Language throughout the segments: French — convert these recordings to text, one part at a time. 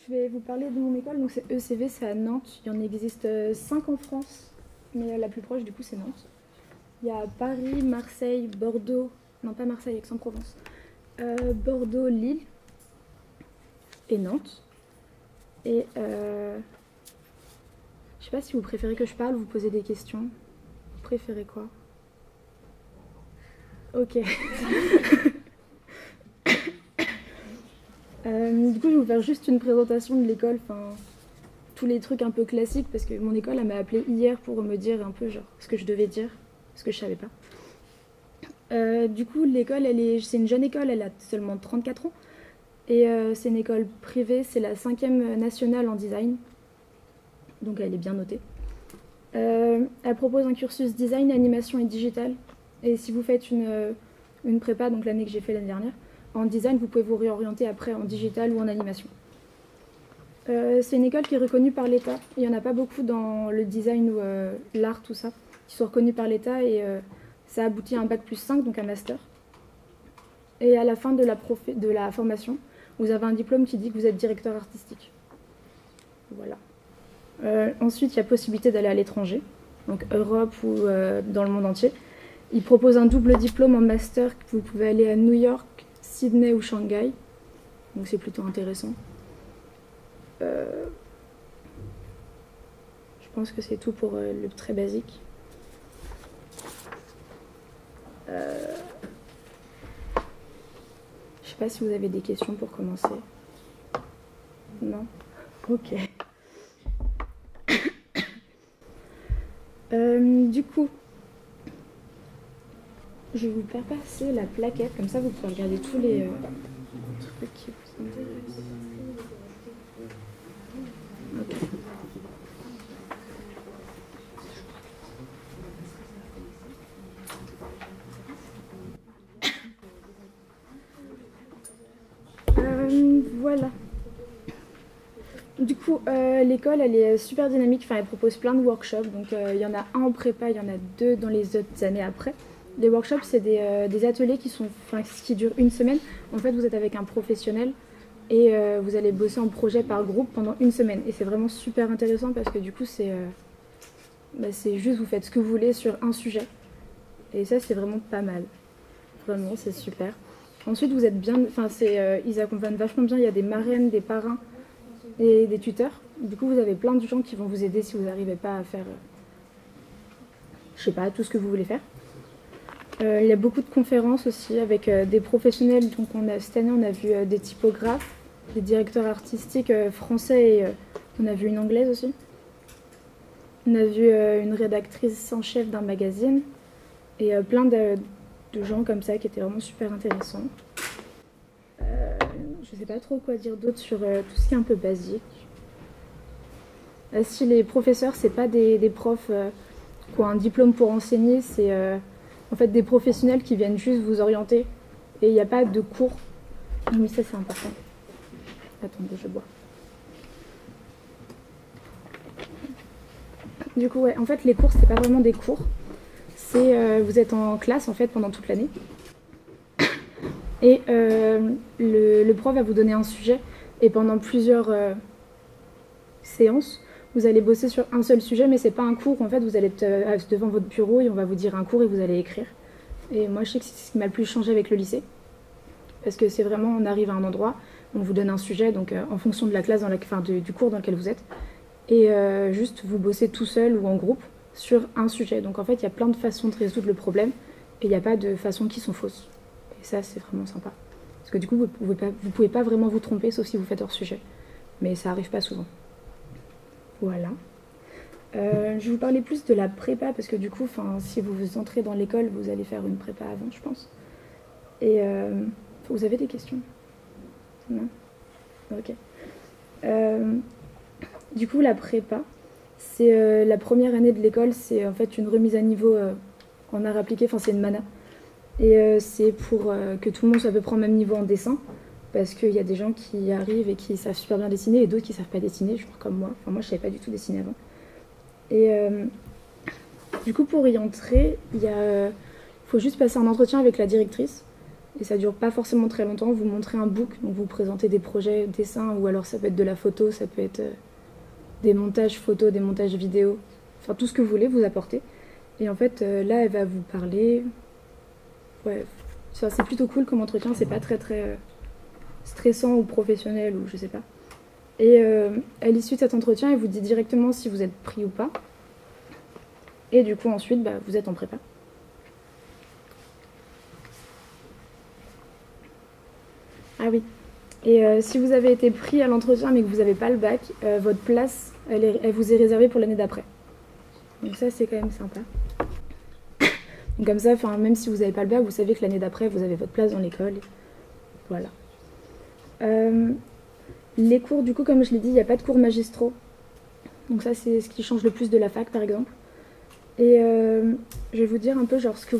Je vais vous parler de mon école, donc c'est ECV, c'est à Nantes. Il y en existe 5 en France, mais la plus proche du coup c'est Nantes. Il y a Paris, Marseille, Bordeaux, non pas Marseille, Aix-en-Provence, Bordeaux, Lille et Nantes. Et je sais pas si vous préférez que je parle ou vous posez des questions. Vous préférez quoi? Ok. Du coup, je vais vous faire juste une présentation de l'école, enfin, tous les trucs un peu classiques, parce que mon école, elle m'a appelée hier pour me dire un peu genre ce que je devais dire, ce que je savais pas. Du coup, l'école, c'est une jeune école, elle a seulement 34 ans, et c'est une école privée, c'est la 5e nationale en design, donc elle est bien notée. Elle propose un cursus design, animation et digital, et si vous faites une prépa, donc l'année que j'ai fait l'année dernière, en design, vous pouvez vous réorienter après en digital ou en animation. C'est une école qui est reconnue par l'État. Il n'y en a pas beaucoup dans le design ou l'art, tout ça, qui sont reconnus par l'État et ça aboutit à un bac+5, donc un master. Et à la fin de la formation, vous avez un diplôme qui dit que vous êtes directeur artistique. Voilà. Ensuite, il y a possibilité d'aller à l'étranger, donc Europe ou dans le monde entier. Ils proposent un double diplôme en master, vous pouvez aller à New York, Sydney ou Shanghai, donc c'est plutôt intéressant. Je pense que c'est tout pour le très basique. Je sais pas si vous avez des questions pour commencer. Non? Ok. Du coup, je vais vous faire passer la plaquette, comme ça vous pouvez regarder tous les trucs qui vous intéressent. Okay. Voilà. Du coup, l'école, elle est super dynamique. Enfin, elle propose plein de workshops. Donc, il y en a un en prépa, il y en a 2 dans les autres années après. Les workshops, c'est des ateliers qui durent une semaine. En fait, vous êtes avec un professionnel et vous allez bosser en projet par groupe pendant une semaine. Et c'est vraiment super intéressant parce que du coup, c'est juste vous faites ce que vous voulez sur un sujet. Et ça, c'est vraiment pas mal. Vraiment, c'est super. Ensuite, vous êtes bien... Enfin, ils accompagnent vachement bien. Il y a des marraines, des parrains et des tuteurs. Du coup, vous avez plein de gens qui vont vous aider si vous n'arrivez pas à faire... je sais pas, tout ce que vous voulez faire. Il y a beaucoup de conférences aussi avec des professionnels. Donc cette année, on a vu des typographes, des directeurs artistiques français et on a vu une anglaise aussi. On a vu une rédactrice en chef d'un magazine et plein de gens comme ça qui étaient vraiment super intéressants. Je sais pas trop quoi dire d'autre sur tout ce qui est un peu basique. Si les professeurs, c'est pas des profs qui ont un diplôme pour enseigner, c'est en fait des professionnels qui viennent juste vous orienter et il n'y a pas de cours. Oui, ça c'est important. Attendez, je bois. Du coup, ouais, en fait, les cours, c'est pas vraiment des cours. C'est vous êtes en classe en fait pendant toute l'année. Et le prof va vous donner un sujet et pendant plusieurs séances, vous allez bosser sur un seul sujet, mais c'est pas un cours. En fait, vous allez être devant votre bureau et on va vous dire un cours et vous allez écrire. Et moi, je sais que c'est ce qui m'a le plus changé avec le lycée. Parce que c'est vraiment, on arrive à un endroit, on vous donne un sujet, donc en fonction de la classe, du cours dans lequel vous êtes. Et juste, vous bossez tout seul ou en groupe sur un sujet. Donc en fait, il y a plein de façons de résoudre le problème et il n'y a pas de façons qui sont fausses. Et ça, c'est vraiment sympa. Parce que du coup, vous pouvez pas vraiment vous tromper, sauf si vous faites hors sujet. Mais ça arrive pas souvent. Voilà. Je vais vous parler plus de la prépa, parce que du coup, si vous entrez dans l'école, vous allez faire une prépa avant, je pense. Et vous avez des questions? Non? Ok. Du coup, la prépa, c'est la première année de l'école, c'est en fait une remise à niveau en art appliqué, enfin c'est une mana. Et c'est pour que tout le monde soit à peu près au même niveau en dessin, parce qu'il y a des gens qui arrivent et qui savent super bien dessiner et d'autres qui savent pas dessiner, genre comme moi. Enfin moi je savais pas du tout dessiner avant. Et du coup pour y entrer, faut juste passer un entretien avec la directrice. Et ça dure pas forcément très longtemps. Vous montrez un book, donc vous présentez des projets, dessins, ou alors ça peut être de la photo, ça peut être des montages photos, des montages vidéo. Enfin, tout ce que vous voulez, vous apportez. Et en fait, là, elle va vous parler. Ouais, c'est plutôt cool comme entretien. C'est pas très très stressant ou professionnel ou je sais pas. Et à l'issue de cet entretien, elle vous dit directement si vous êtes pris ou pas. Et du coup, ensuite, bah, vous êtes en prépa. Ah oui. Et si vous avez été pris à l'entretien mais que vous n'avez pas le bac, votre place, elle vous est réservée pour l'année d'après. Donc ça, c'est quand même sympa. Donc comme ça, même si vous n'avez pas le bac, vous savez que l'année d'après, vous avez votre place dans l'école. Voilà. Les cours, du coup, comme je l'ai dit, il n'y a pas de cours magistraux. Donc ça, c'est ce qui change le plus de la fac, par exemple. Et je vais vous dire un peu genre ce qu'il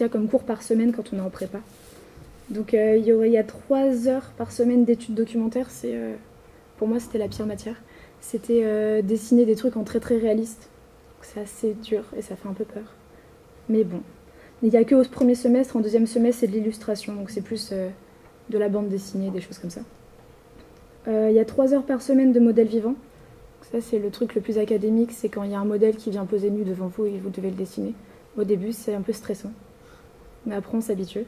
y a comme cours par semaine quand on est en prépa. Donc il y a 3 heures par semaine d'études documentaires. Pour moi, c'était la pire matière. C'était dessiner des trucs en très très réaliste. C'est assez dur et ça fait un peu peur. Mais bon. Il n'y a que au premier semestre. En deuxième semestre, c'est de l'illustration. Donc c'est plus de la bande dessinée, des choses comme ça. Il y a 3 heures par semaine de modèles vivants. Ça, c'est le truc le plus académique, c'est quand il y a un modèle qui vient poser nu devant vous et vous devez le dessiner. Au début, c'est un peu stressant. Mais après, on s'habitue.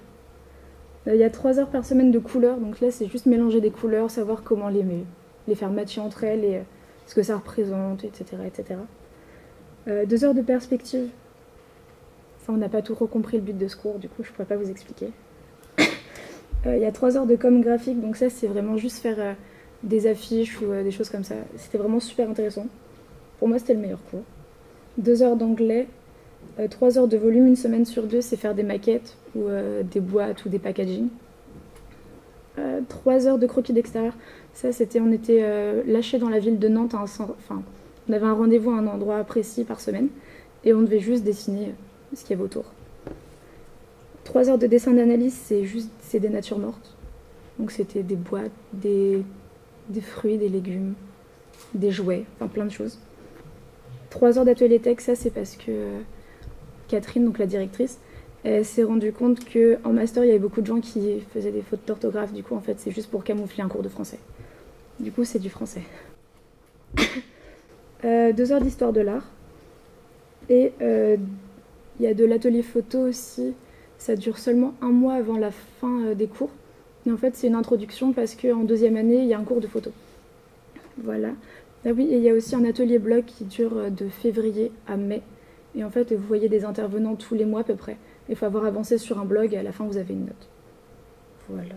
Il y a 3 heures par semaine de couleurs, donc là, c'est juste mélanger des couleurs, savoir comment les faire matcher entre elles et ce que ça représente, etc. etc. 2 heures de perspective. Ça, on n'a pas tout compris le but de ce cours, du coup, je ne pourrais pas vous expliquer. Il y a 3 heures de com graphique, donc ça, c'est vraiment juste faire des affiches ou des choses comme ça. C'était vraiment super intéressant. Pour moi, c'était le meilleur cours. 2 heures d'anglais, 3 heures de volume, une semaine sur 2, c'est faire des maquettes ou des boîtes ou des packaging. 3 heures de croquis d'extérieur. Ça, on était lâchés dans la ville de Nantes. On avait un rendez-vous à un endroit précis par semaine et on devait juste dessiner ce qu'il y avait autour. 3 heures de dessin d'analyse, c'est des natures mortes. Donc c'était des boîtes, des fruits, des légumes, des jouets, enfin plein de choses. 3 heures d'atelier tech, ça c'est parce que Catherine, donc la directrice, elle s'est rendue compte qu'en master, il y avait beaucoup de gens qui faisaient des fautes d'orthographe. Du coup, en fait, c'est juste pour camoufler un cours de français. Du coup, c'est du français. 2 heures d'histoire de l'art. Et il y a de l'atelier photo aussi. Ça dure seulement 1 mois avant la fin des cours. Et en fait, c'est une introduction parce qu'en 2e année, il y a un cours de photo. Voilà. Ah oui, et il y a aussi un atelier blog qui dure de février à mai. Et en fait, vous voyez des intervenants tous les mois à peu près. Il faut avoir avancé sur un blog et à la fin, vous avez une note. Voilà.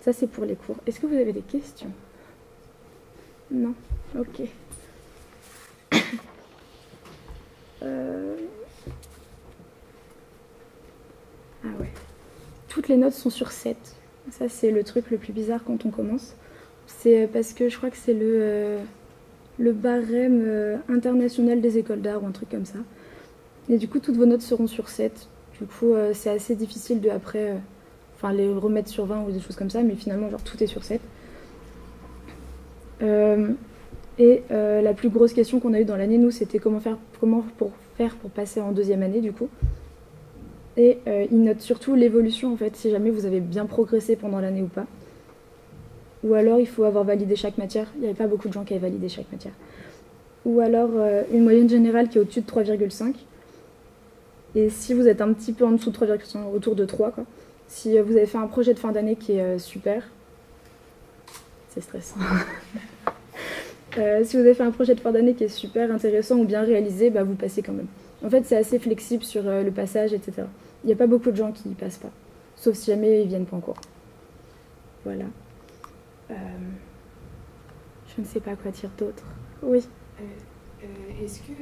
Ça, c'est pour les cours. Est-ce que vous avez des questions? Non? Ok. Ah ouais. Toutes les notes sont sur 7. Ça, c'est le truc le plus bizarre quand on commence. C'est parce que je crois que c'est le barème international des écoles d'art ou un truc comme ça. Et du coup, toutes vos notes seront sur 7. Du coup, c'est assez difficile de après les remettre sur 20 ou des choses comme ça, mais finalement, genre, tout est sur 7. La plus grosse question qu'on a eue dans l'année, nous, c'était comment faire pour passer en 2e année, du coup. Et ils notent surtout l'évolution, en fait, si jamais vous avez bien progressé pendant l'année ou pas. Ou alors, il faut avoir validé chaque matière. Il n'y avait pas beaucoup de gens qui avaient validé chaque matière. Ou alors, une moyenne générale qui est au-dessus de 3,5. Et si vous êtes un petit peu en dessous de 3,5, autour de 3, quoi. Si vous avez fait un projet de fin d'année qui est super, c'est stressant. Si vous avez fait un projet de fin d'année qui est super intéressant ou bien réalisé, bah, vous passez quand même. En fait, c'est assez flexible sur le passage, etc. Il n'y a pas beaucoup de gens qui y passent pas, sauf si jamais ils viennent pas en cours. Voilà. Je ne sais pas quoi dire d'autre. Oui. Est-ce que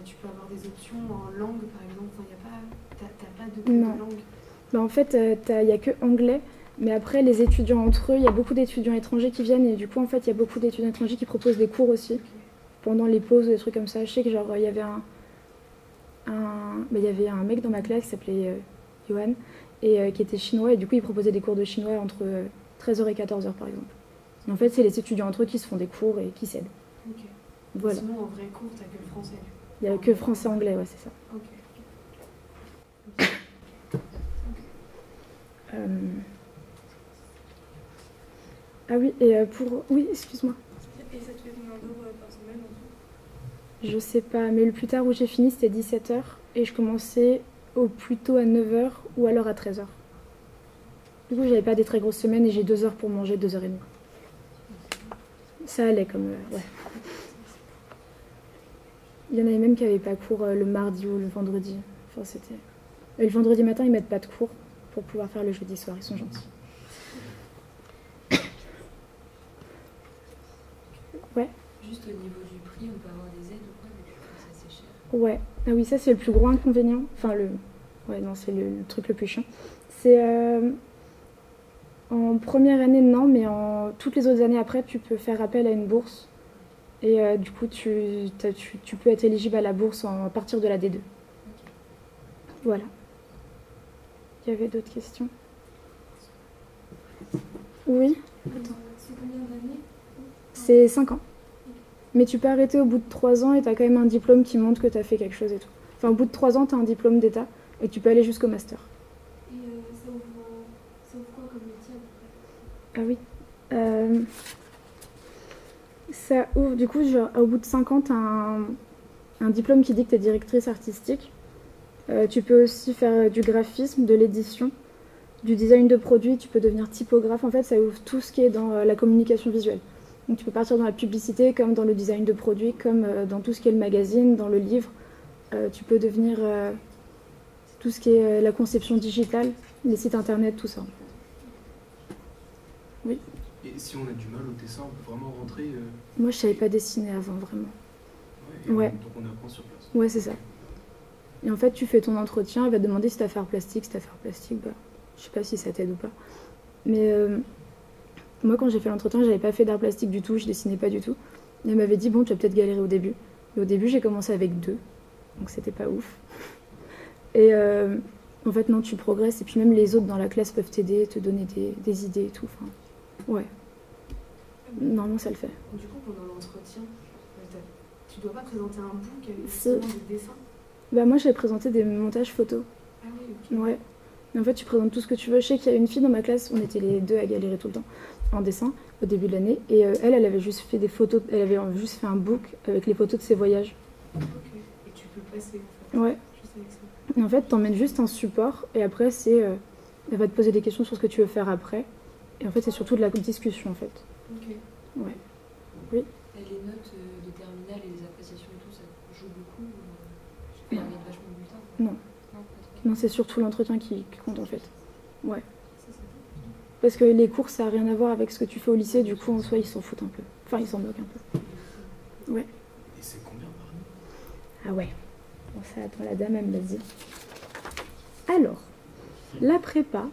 tu peux avoir des options en langue, par exemple? T'as pas de langue? Bah, en fait, il n'y a que anglais. Mais après, les étudiants entre eux, il y a beaucoup d'étudiants étrangers qui viennent. Et du coup, en fait, il y a beaucoup d'étudiants étrangers qui proposent des cours aussi. Okay. Pendant les pauses, des trucs comme ça. Je sais que genre, il y avait il y avait un mec dans ma classe qui s'appelait Johan. Et qui était chinois. Et du coup, il proposait des cours de chinois entre 13h et 14h, par exemple. En fait, c'est les étudiants entre eux qui se font des cours et qui s'aident. Ok. Voilà. Sinon, en vrai cours, t'as que le français. Il n'y a que français-anglais, ouais, c'est ça. Ok. Ah oui, et pour... Oui, excuse-moi. Et ça te fait combien d'heures par semaine en tout? Je sais pas, mais le plus tard où j'ai fini, c'était 17h. Et je commençais au plus tôt à 9h ou alors à 13h. Du coup, j'avais pas des très grosses semaines et j'ai 2 heures pour manger, 2h30. Ça allait comme... ouais. Il y en avait même qui n'avaient pas cours le mardi ou le vendredi. Enfin, c'était... le vendredi matin, ils mettent pas de cours pour pouvoir faire le jeudi soir. Ils sont gentils. Ouais. Juste au niveau du prix, on peut avoir des aides ou quoi, mais c'est assez cher. Ouais. Ah oui, ça c'est le plus gros inconvénient. Enfin, le... Ouais, non, c'est le truc le plus chiant. C'est... En première année, non, mais en toutes les autres années après, tu peux faire appel à une bourse. Et du coup, tu peux être éligible à la bourse à partir de la D2. Voilà. Il y avait d'autres questions? Oui? Attends, c'est combien d'années? C'est 5 ans. Mais tu peux arrêter au bout de 3 ans et tu as quand même un diplôme qui montre que tu as fait quelque chose et tout. Enfin, au bout de 3 ans, tu as un diplôme d'État et tu peux aller jusqu'au master. Et ça ouvre quoi comme métier à peu près? Ah oui. Ça ouvre, du coup, genre, au bout de 5 ans, tu as un diplôme qui dit que tu es directrice artistique. Tu peux aussi faire du graphisme, de l'édition, du design de produits, tu peux devenir typographe. En fait, ça ouvre tout ce qui est dans la communication visuelle. Donc tu peux partir dans la publicité, comme dans le design de produits, comme dans tout ce qui est le magazine, dans le livre. Tu peux devenir tout ce qui est la conception digitale, les sites internet, tout ça. Oui. Et si on a du mal au dessin, on peut vraiment rentrer Moi, je savais pas dessiner avant, vraiment. Ouais. Ouais. Donc on apprend sur place. Ouais, c'est ça. Et en fait, tu fais ton entretien, il va te demander si tu as fait art plastique. Si tu as fait art plastique, bah, je sais pas si ça t'aide ou pas. Mais moi, quand j'ai fait l'entretien, j'avais pas fait d'art plastique du tout, je dessinais pas du tout. Et elle m'avait dit, bon, tu vas peut-être galérer au début. Et au début, j'ai commencé avec 2, donc c'était pas ouf. Et en fait, non, tu progresses. Et puis même les autres dans la classe peuvent t'aider, te donner des idées et tout. Enfin, ouais. Normalement, ça le fait. Du coup, pendant l'entretien, tu dois pas présenter un book avec Si. justement des dessins? Bah moi, j'ai présenté des montages photos. Ah oui, ok. Ouais. Mais en fait, tu présentes tout ce que tu veux. Je sais qu'il y a une fille dans ma classe, on était les 2 à galérer tout le temps en dessin au début de l'année. Et elle avait juste fait des photos, elle avait juste fait un book avec les photos de ses voyages. Ok. Et tu peux passer en fait. Ouais. Juste avec ça. Et en fait, t'emmènes juste un support et après, c'est elle va te poser des questions sur ce que tu veux faire après. Et en fait, c'est surtout de la discussion en fait. Ok. Ouais. Oui. Et les notes de terminale et les appréciations et tout, ça joue beaucoup il y a vachement de bulletins. Non. Non, pas trop. Non, c'est surtout l'entretien qui compte en fait. Ouais. Parce que les cours, ça n'a rien à voir avec ce que tu fais au lycée, du coup, en soi, ils s'en foutent un peu. Enfin, ils s'en moquent un peu. Ouais. Et c'est combien par année? Ah ouais. Bon, ça, attends, la dame, elle me l'a dit. Alors, la prépa,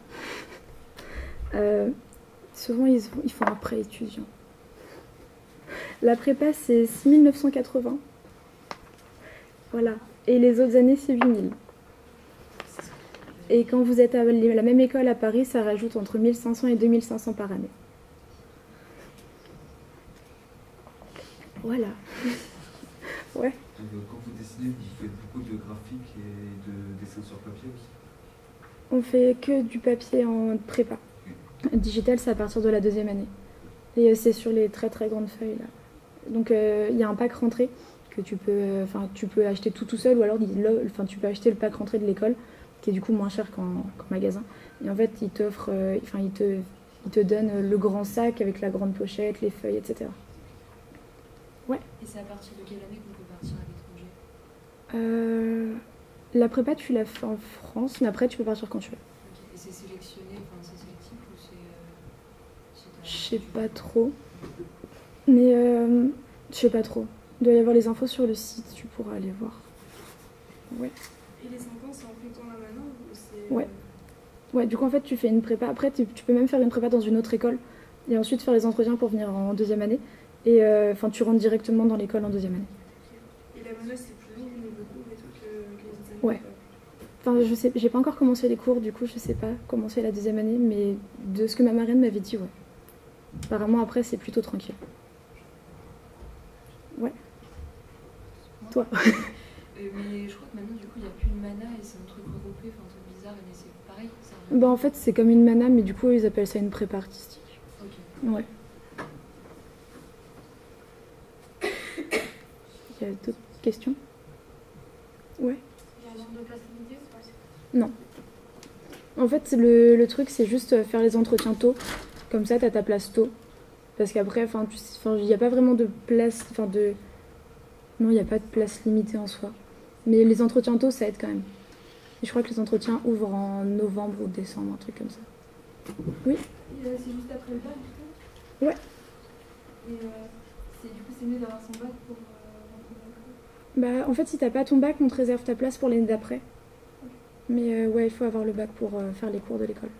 souvent, ils font un prêt étudiant. La prépa, c'est 6 980. Voilà. Et les autres années, c'est 8 000. Et quand vous êtes à la même école à Paris, ça rajoute entre 1 500 et 2 500 par année. Voilà. Ouais. Donc, quand vous dessinez, vous faites beaucoup de graphiques et de dessins sur papier aussi? On fait que du papier en prépa. Digital, c'est à partir de la 2e année. Et c'est sur les très très grandes feuilles là. Donc il y a un pack rentrée que tu peux acheter tout seul, ou alors tu peux acheter le pack rentrée de l'école, qui est du coup moins cher qu'en magasin. Et en fait, il t'offre, il te donne le grand sac avec la grande pochette, les feuilles, etc. Ouais. Et c'est à partir de quelle année qu'on peut partir à l'étranger? La prépa, tu l'as fait en France, mais après, tu peux partir quand tu veux. Okay. Et c'est sélectionné, enfin c'est sélectif ou c'est... Je sais pas trop. Mais je sais pas trop. Il doit y avoir les infos sur le site, tu pourras aller voir. Ouais. Et les 5 ans, c'est en comptant là maintenant ou c'est... Ouais. Ouais, du coup, en fait, tu fais une prépa. Après, tu peux même faire une prépa dans une autre école et ensuite faire les entretiens pour venir en 2e année. Et tu rentres directement dans l'école en 2e année. Et la monnaie, c'est plus lourd au niveau cours et tout que les autres années? Ouais. Enfin, je sais, j'ai pas encore commencé les cours, du coup, je sais pas comment c'est la 2e année, mais de ce que ma marraine m'avait dit, ouais. Apparemment, après, c'est plutôt tranquille. Ouais. Toi. Mais je crois que maintenant, du coup, il n'y a plus de mana et c'est un truc regroupé, enfin un truc bizarre, mais c'est pareil. Ça... Bah, en fait, c'est comme une mana, mais du coup, ils appellent ça une prépa artistique. Ok. Ouais. qu'il y a d'autres questions. Ouais. Il y a un nombre de places limitées ou pas? Non. En fait, le truc, c'est juste faire les entretiens tôt. Comme ça, t'as ta place tôt. Parce qu'après, il n'y a pas vraiment de place... Non, il n'y a pas de place limitée en soi. Mais les entretiens tôt, ça aide quand même. Et je crois que les entretiens ouvrent en novembre ou décembre, un truc comme ça. Oui. Et, c'est juste après le bac, du coup? Ouais. Et du coup, c'est mieux d'avoir son bac pour rentrer dans l'école? Bah, en fait, si t'as pas ton bac, on te réserve ta place pour l'année d'après. Mais ouais, il faut avoir le bac pour faire les cours de l'école.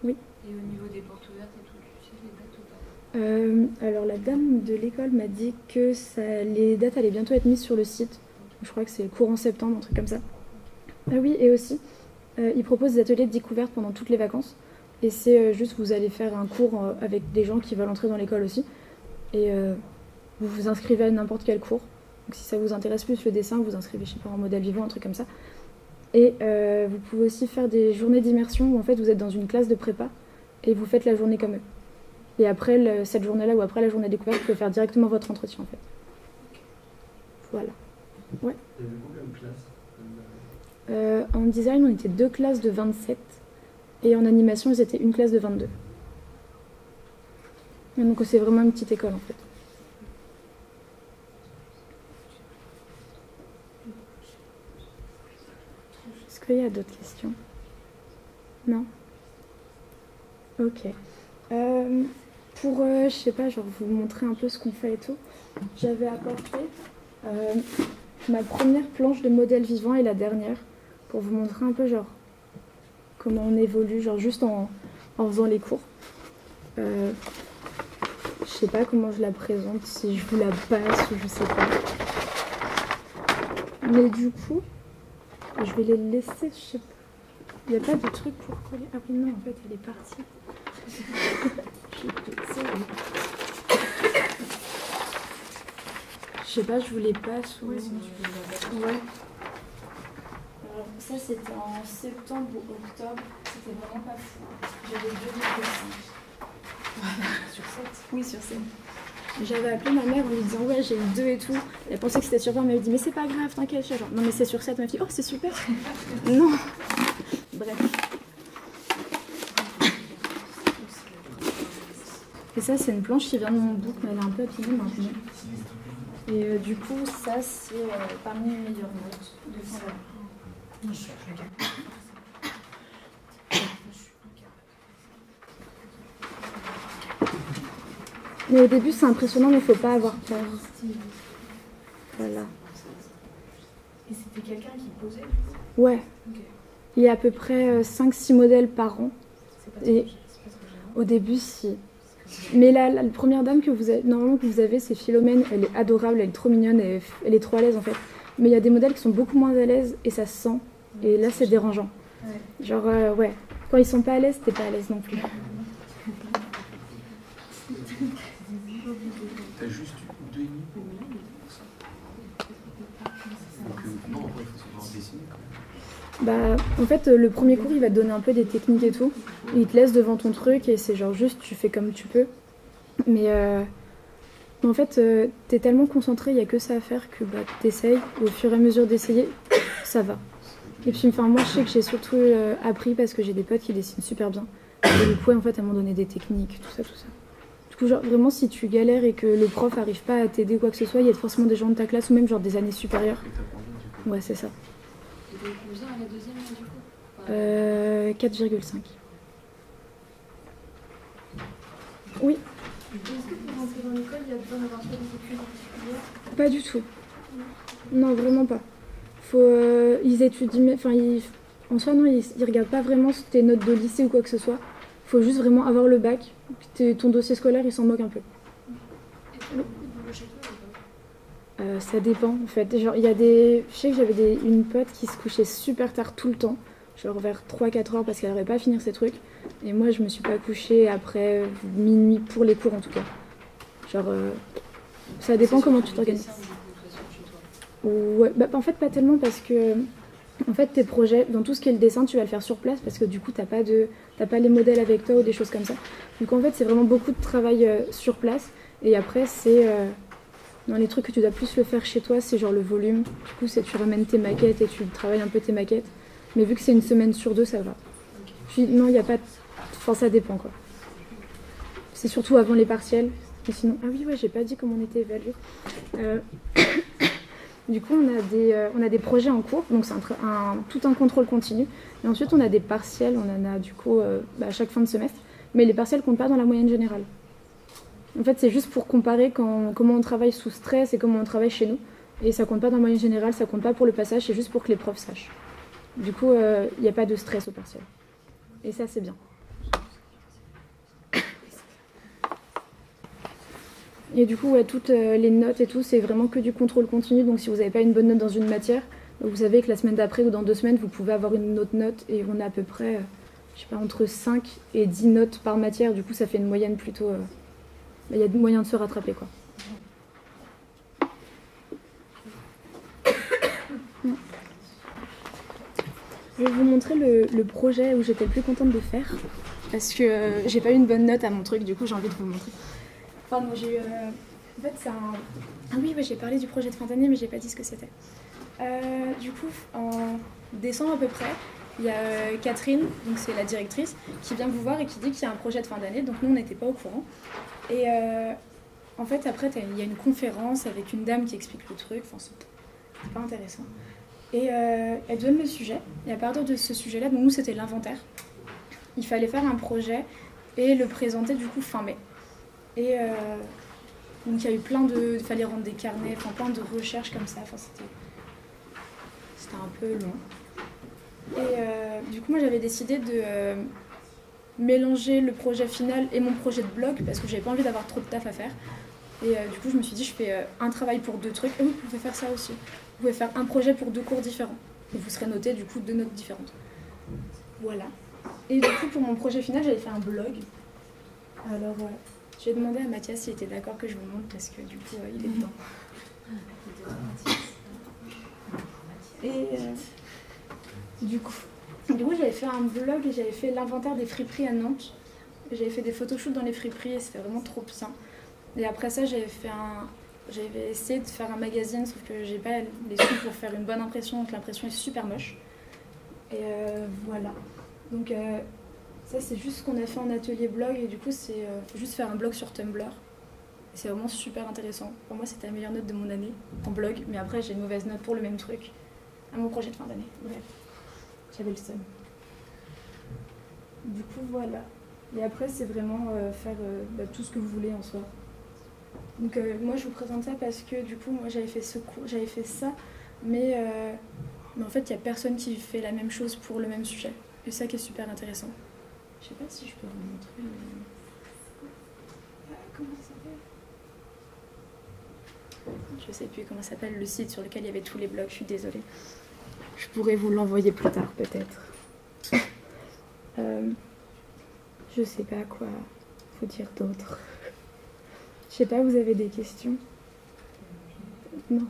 Oui. Et au niveau des portes ouvertes et tout, tu sais les dates ou pas? Alors la dame de l'école m'a dit que les dates allaient bientôt être mises sur le site. Je crois que c'est courant septembre, un truc comme ça. Ah oui, et aussi, ils proposent des ateliers de découverte pendant toutes les vacances. Et c'est juste, vous allez faire un cours avec des gens qui veulent entrer dans l'école aussi. Et vous vous inscrivez à n'importe quel cours. Donc si ça vous intéresse plus le dessin, vous vous inscrivez, je sais pas, en modèle vivant, un truc comme ça. Et vous pouvez aussi faire des journées d'immersion où en fait vous êtes dans une classe de prépa et vous faites la journée comme eux. Et après cette journée-là ou après la journée découverte, vous pouvez faire directement votre entretien en fait. Voilà. Ouais. Il y avait combien de classes? En design, on était 2 classes de 27 et en animation, ils étaient une classe de 22. Et donc c'est vraiment une petite école en fait. Est-ce qu'il y a d'autres questions? Non? Ok. Pour, je sais pas, genre vous montrer un peu ce qu'on fait et tout, j'avais apporté ma première planche de modèle vivant et la dernière pour vous montrer un peu genre comment on évolue, genre juste en faisant les cours. Je sais pas comment je la présente, si je vous la passe ou je sais pas. Mais du coup, je vais les laisser, je sais pas. Il n'y a pas de truc pour coller. Ah oui, non, en fait, elle est partie. Je sais pas, je vous les passe ou... Ouais, sinon tu peux les avoir. Ouais. Alors, ça, c'était en septembre ou octobre. C'était vraiment pas fou. J'avais 2,5. Sur 7? Oui, sur 7. J'avais appelé ma mère en lui disant ouais, j'ai eu 2 et tout. Elle pensait que c'était sur 20, mais elle m'a dit mais c'est pas grave, t'inquiète. Genre, non, mais c'est sur 7. Elle m'a dit oh, c'est super. Non. Bref. Et ça, c'est une planche qui vient de mon book, mais elle est un peu abîmée maintenant. Et du coup, ça, c'est parmi mes meilleures notes de fin d'année. Mais au début, c'est impressionnant, mais il ne faut pas avoir peur. Voilà. Et c'était quelqu'un qui posait? Ouais. Ok. Il y a à peu près 5-6 modèles par an. C'est pas Et trop gênant. au début, si. Mais la première dame que vous avez, normalement que vous avez, c'est Philomène. Elle est adorable, elle est trop mignonne, elle est trop à l'aise en fait. Mais il y a des modèles qui sont beaucoup moins à l'aise et ça se sent. Et là, c'est dérangeant. Ouais. Genre, ouais. Quand ils sont pas à l'aise, t'es pas à l'aise non plus. T'as juste 2,5 pour ça. Donc, non, en vrai, il faut savoir dessiner quand même. Bah, en fait, le premier cours, il va te donner un peu des techniques et tout. Il te laisse devant ton truc et c'est genre juste, tu fais comme tu peux. Mais en fait, t'es tellement concentré, il n'y a que ça à faire que bah, t'essayes. Au fur et à mesure d'essayer, ça va. Et puis, enfin, moi, je sais que j'ai surtout appris parce que j'ai des potes qui dessinent super bien. Et du coup, en fait, elles m'ont donné des techniques, tout ça, tout ça. Du coup, genre, vraiment, si tu galères et que le prof n'arrive pas à t'aider ou quoi que ce soit, il y a forcément des gens de ta classe ou même genre des années supérieures. Et t'as pas envie, du coup. Ouais, c'est ça. Et t'as eu combien à la deuxième du coup? 4,5. Oui, Est-ce que pour rentrer dans l'école, il y a besoin d'avoir fait des études particulières? pas du tout. Non, vraiment pas. Ils étudient, enfin, en soi, non, ils regardent pas vraiment tes notes de lycée ou quoi que ce soit. Faut juste vraiment avoir le bac. Puis ton dossier scolaire, il s'en moque un peu. Et tu as beaucoup de boulot chez toi ou pas? Ça dépend, en fait. Genre, il y a des... Je sais que j'avais une pote qui se couchait super tard tout le temps. Genre vers 3-4 heures parce qu'elle n'arrivait pas à finir ses trucs. Et moi, je me suis pas couchée après minuit pour les cours, en tout cas. Genre, ça dépend C'est comment surtout tu les t'organises. dessins, du coup, de toute façon, chez toi. Ouais, bah, en fait, pas tellement parce que en fait, tes projets, dans tout ce qui est le dessin, tu vas le faire sur place parce que du coup, t'as pas les modèles avec toi ou des choses comme ça. Donc en fait, c'est vraiment beaucoup de travail sur place. Et après, c'est Dans les trucs que tu dois plus le faire chez toi, c'est genre le volume. Du coup, c'est tu ramènes tes maquettes et tu travailles un peu tes maquettes. Mais vu que c'est une semaine sur 2, ça va. Puis non, il n'y a pas... Enfin, ça dépend, quoi. C'est surtout avant les partiels. Et sinon... Ah oui, ouais, j'ai pas dit comment on était évalué. Du coup, on a des projets en cours. Donc, c'est tout un contrôle continu. Et ensuite, on a des partiels. On en a, du coup, à chaque fin de semestre. Mais les partiels comptent pas dans la moyenne générale. En fait, c'est juste pour comparer comment on travaille sous stress et comment on travaille chez nous. Et ça compte pas dans la moyenne générale, ça compte pas pour le passage, c'est juste pour que les profs sachent. Du coup, il n'y a pas de stress au partiel. Et ça, c'est bien. Et du coup, toutes les notes et tout, c'est vraiment que du contrôle continu. Donc si vous n'avez pas une bonne note dans une matière, vous savez que la semaine d'après ou dans 2 semaines, vous pouvez avoir une autre note. Et on a à peu près, je sais pas, entre 5 et 10 notes par matière. Du coup, ça fait une moyenne plutôt... Il y a moyen de se rattraper, quoi. Je vais vous montrer le projet où j'étais le plus contente de faire. Parce que j'ai pas eu une bonne note à mon truc, du coup j'ai envie de vous le montrer. Enfin, moi j'ai eu... En fait, c'est un... Ah oui, ouais, j'ai parlé du projet de fin d'année, mais j'ai pas dit ce que c'était. Du coup, en décembre à peu près, il y a Catherine, donc c'est la directrice, qui vient vous voir et qui dit qu'il y a un projet de fin d'année. Donc nous, on n'était pas au courant. Et en fait, après, il y a une conférence avec une dame qui explique le truc. Enfin, c'est pas intéressant. Et elle donne le sujet. Et à partir de ce sujet-là, donc nous, c'était l'inventaire. Il fallait faire un projet et le présenter du coup fin mai. Et donc il y a eu il fallait rendre des carnets, enfin plein de recherches comme ça. Enfin, c'était un peu long. Et du coup, moi, j'avais décidé de mélanger le projet final et mon projet de blog parce que j'avais pas envie d'avoir trop de taf à faire. Et du coup, je me suis dit, je fais un travail pour 2 trucs. Et vous pouvez faire ça aussi. Vous pouvez faire un projet pour 2 cours différents. Et vous serez noté du coup 2 notes différentes. Voilà. Et du coup, pour mon projet final, j'avais fait un blog. Alors, j'ai demandé à Mathias s'il était d'accord que je vous montre parce que du coup, il est dedans. Et du coup, j'avais fait un blog et j'avais fait l'inventaire des friperies à Nantes. J'avais fait des photoshoots dans les friperies et c'était vraiment trop bien. Et après ça, j'avais essayé de faire un magazine, sauf que j'ai pas les sous pour faire une bonne impression, donc l'impression est super moche. Et voilà. Donc ça, c'est juste ce qu'on a fait en atelier blog, et du coup, c'est juste faire un blog sur Tumblr. Et c'est vraiment super intéressant. Pour moi, c'était la meilleure note de mon année en blog, mais après, j'ai une mauvaise note pour le même truc à mon projet de fin d'année. Bref, j'avais le seum. Du coup, voilà. Et après, c'est vraiment faire tout ce que vous voulez en soi. Donc moi, je vous présente ça parce que du coup, moi, j'avais fait ça, mais en fait, il n'y a personne qui fait la même chose pour le même sujet. Et ça qui est super intéressant. Je sais pas si je peux vous montrer. Comment ça s'appelle ? Je sais plus comment s'appelle le site sur lequel il y avait tous les blogs, je suis désolée. Je pourrais vous l'envoyer plus tard, peut-être. Je sais pas quoi faut dire d'autre. Je sais pas, vous avez des questions ? Non.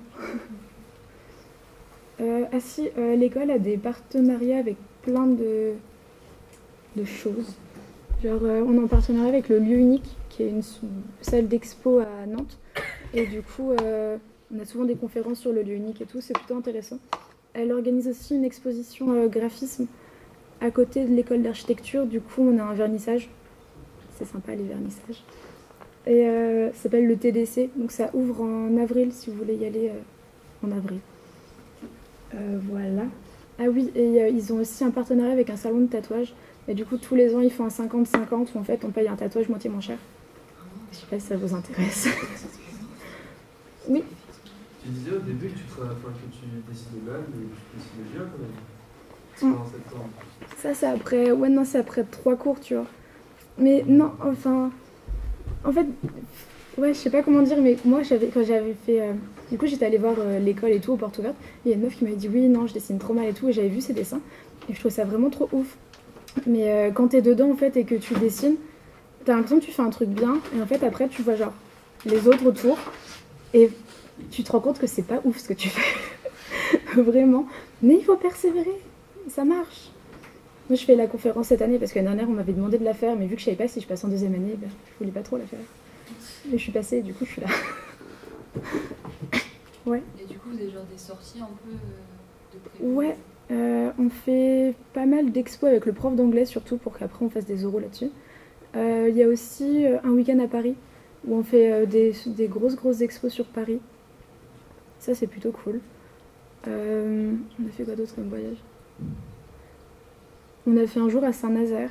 Ah si, l'école a des partenariats avec plein de choses. Genre, on est en partenariat avec le Lieu Unique, qui est une salle d'expo à Nantes. Et du coup, on a souvent des conférences sur le Lieu Unique et tout, c'est plutôt intéressant. Elle organise aussi une exposition graphisme à côté de l'école d'architecture. Du coup, on a un vernissage. C'est sympa, les vernissages. Et ça s'appelle le TDC. Donc ça ouvre en avril, si vous voulez y aller en avril. Voilà. Ah oui, et ils ont aussi un partenariat avec un salon de tatouage. Et du coup, tous les ans, ils font un 50-50 où en fait, on paye un tatouage moitié moins cher. Je sais pas si ça vous intéresse. Oui. Tu disais au début que tu dessinais mal, mais tu dessinais bien quand même. C'est en septembre. Ça, c'est après... Ouais, non, c'est après 3 cours, tu vois. Mais non, enfin... En fait... Ouais, je sais pas comment dire, mais moi, quand j'avais fait... Du coup, j'étais allée voir l'école et tout, aux portes ouvertes. Et il y a une meuf qui m'avait dit, oui, non, je dessine trop mal et tout. Et j'avais vu ses dessins. Et je trouvais ça vraiment trop ouf. Mais quand t'es dedans, en fait, et que tu dessines, t'as l'impression que tu fais un truc bien. Et en fait, après, tu vois, genre, les autres autour. Et tu te rends compte que c'est pas ouf ce que tu fais. Vraiment. Mais il faut persévérer. Ça marche. Moi, je fais la conférence cette année parce que l'année dernière, on m'avait demandé de la faire. Mais vu que je savais pas si je passe en 2e année, je voulais pas trop la faire. Et je suis passée et du coup, je suis là. Ouais. Et du coup, vous avez genre des sorties un peu de prévu? Ouais, on fait pas mal d'expos avec le prof d'anglais surtout pour qu'après on fasse des oraux là-dessus. Il y a aussi un week-end à Paris où on fait des grosses expos sur Paris. Ça c'est plutôt cool. On a fait quoi d'autre comme voyage? On a fait un jour à Saint-Nazaire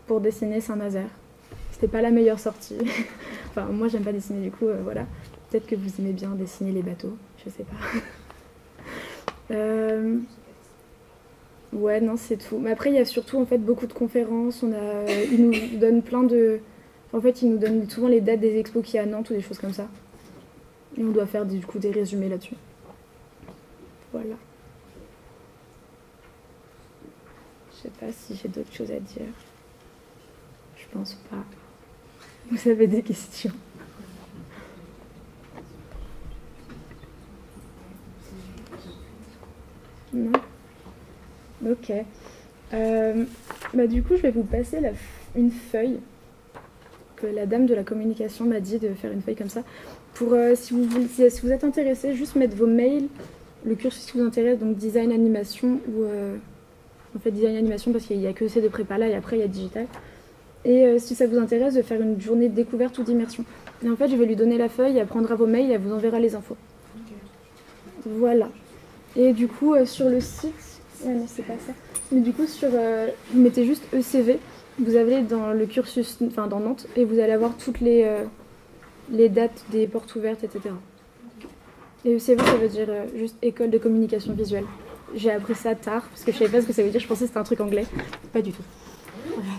pour dessiner Saint-Nazaire. C'était pas la meilleure sortie. Enfin, moi j'aime pas dessiner du coup, voilà. Peut-être que vous aimez bien dessiner les bateaux, je sais pas. Ouais, non, c'est tout. Mais après, il y a surtout en fait beaucoup de conférences. Ils nous donnent plein de. En fait, ils nous donnent souvent les dates des expos qu'il y a à Nantes ou des choses comme ça. Et on doit faire du coup des résumés là-dessus. Voilà. Je sais pas si j'ai d'autres choses à dire. Je pense pas. Vous avez des questions? Non. Ok. Du coup, je vais vous passer une feuille que la dame de la communication m'a dit de faire une feuille comme ça. Pour, si vous êtes intéressé, juste mettre vos mails, le cursus qui vous intéresse, donc design, animation, ou en fait design, animation parce qu'il n'y a que ces deux prépas là et après il y a digital. Et si ça vous intéresse, de faire une journée de découverte ou d'immersion. Et en fait, je vais lui donner la feuille, elle prendra vos mails et elle vous enverra les infos. Okay. Voilà. Et du coup, sur le site... Ouais, non, c'est pas ça. Mais du coup, vous mettez juste ECV. Vous allez dans le cursus, enfin dans Nantes, et vous allez avoir toutes les dates des portes ouvertes, etc. Et ECV, ça veut dire juste École de communication visuelle. J'ai appris ça tard, parce que je savais pas ce que ça veut dire. Je pensais que c'était un truc anglais. Pas du tout. Voilà.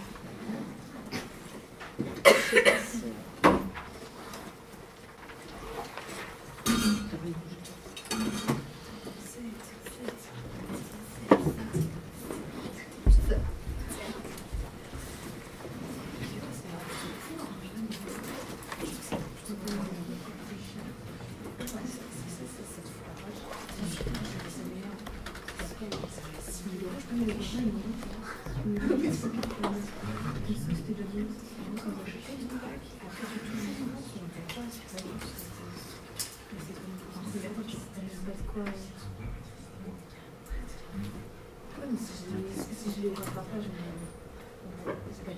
Si je les rattrape pas, j'ai pas de